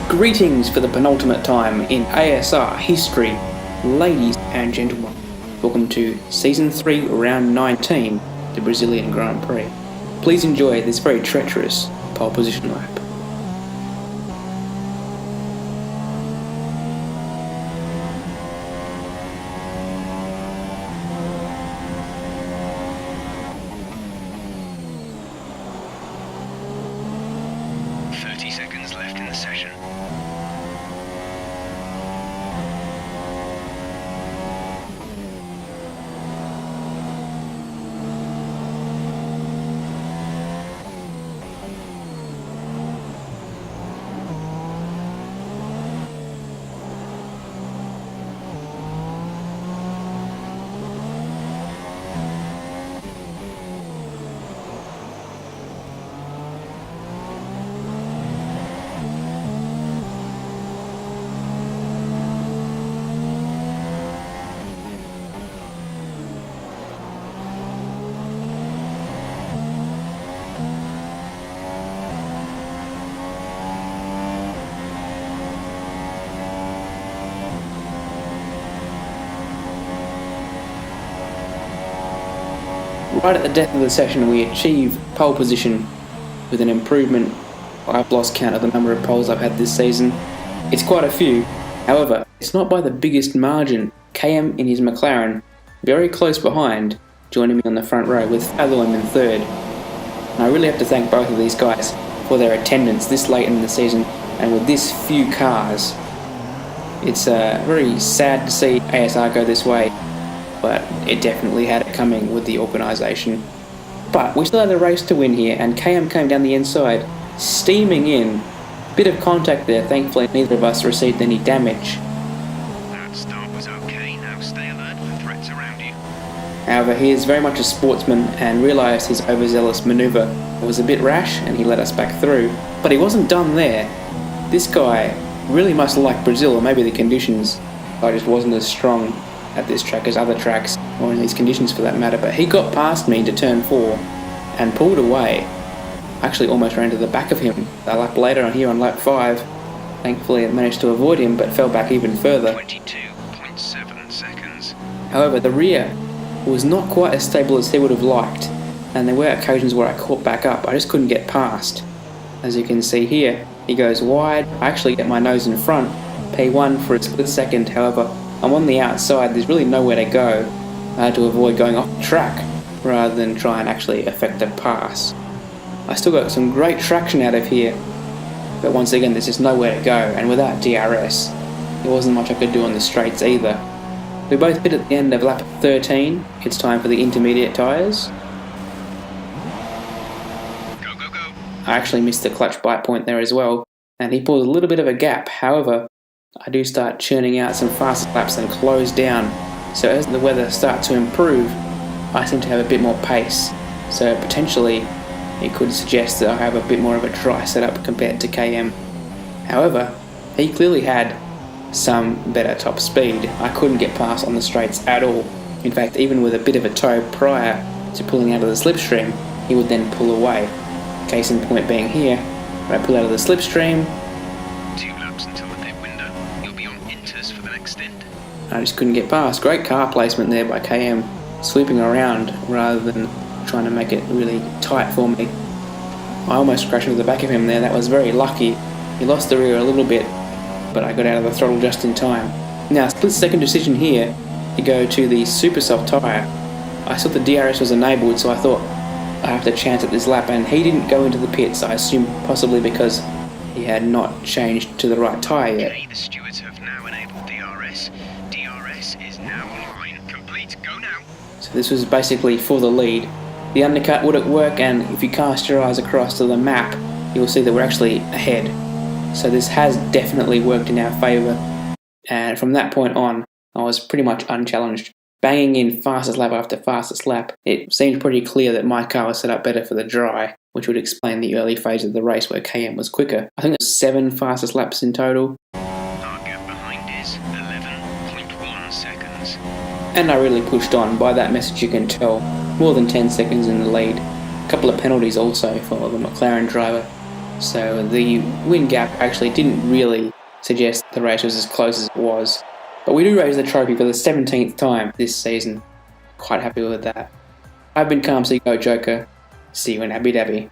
Greetings for the penultimate time in ASR history, ladies and gentlemen. Welcome to Season 3, Round 19, the Brazilian Grand Prix. Please enjoy this very treacherous pole position lap. Right at the death of the session, we achieve pole position with an improvement. I've lost count of the number of poles I've had this season. It's quite a few. However, it's not by the biggest margin. KM in his McLaren, very close behind, joining me on the front row with Alloym in third. And I really have to thank both of these guys for their attendance this late in the season and with this few cars. It's very sad to see ASR go this way, but it definitely had it coming with the organisation. But we still had a race to win here, and KM came down the inside, steaming in. Bit of contact there, thankfully neither of us received any damage. That start was okay, now stay alert for threats around you. However, he is very much a sportsman and realised his overzealous manoeuvre was a bit rash and he let us back through. But he wasn't done there. This guy really must like Brazil, or maybe the conditions. I just wasn't as strong at this track as other tracks, or in these conditions for that matter, but he got past me to turn 4 and pulled away. Actually almost ran to the back of him a lap later on here on lap 5. Thankfully I managed to avoid him, but fell back even further. 22.7 seconds. However, the rear was not quite as stable as he would have liked, and there were occasions where I caught back up. I just couldn't get past. As you can see here, he goes wide. I actually get my nose in front, P1 for a split second. However, I'm on the outside, there's really nowhere to go. I had to avoid going off the track rather than try and actually effect a pass. I still got some great traction out of here, but once again there's just nowhere to go, and without DRS there wasn't much I could do on the straights either. We both hit at the end of lap 13. It's time for the intermediate tyres. Go, go, go. I actually missed the clutch bite point there as well, and he pulled a little bit of a gap. However, I do start churning out some faster laps and close down. So as the weather starts to improve, I seem to have a bit more pace. So potentially it could suggest that I have a bit more of a dry setup compared to KM. However, he clearly had some better top speed. I couldn't get past on the straights at all. In fact, even with a bit of a tow prior to pulling out of the slipstream, he would then pull away. Case in point being here, when I pull out of the slipstream, 2 laps until the pit window. You'll be on inters for the next stint. I just couldn't get past. Great car placement there by KM, sweeping around rather than trying to make it really tight for me. I almost crashed into the back of him there. That was very lucky. He lost the rear a little bit, but I got out of the throttle just in time. Now, split second decision here to go to the super soft tyre. I saw the DRS was enabled, so I thought I have to chance at this lap, and he didn't go into the pits. I assume possibly because he had not changed to the right tyre yet. Okay, the stewards have now enabled DRS. DRS is now online. Complete, go now. So this was basically for the lead. The undercut wouldn't work, and if you cast your eyes across to the map, you'll see that we're actually ahead. So this has definitely worked in our favour, and from that point on, I was pretty much unchallenged. Banging in fastest lap after fastest lap, it seemed pretty clear that my car was set up better for the dry, which would explain the early phase of the race where KM was quicker. I think it was 7 fastest laps in total. Our gap behind is 11.1 seconds. And I really pushed on. By that message you can tell, more than 10 seconds in the lead. A couple of penalties also for the McLaren driver. So the win gap actually didn't really suggest the race was as close as it was. But we do raise the trophy for the 17th time this season. Quite happy with that. I've been Calm Sea Goat Joker. See you in Abu Dhabi.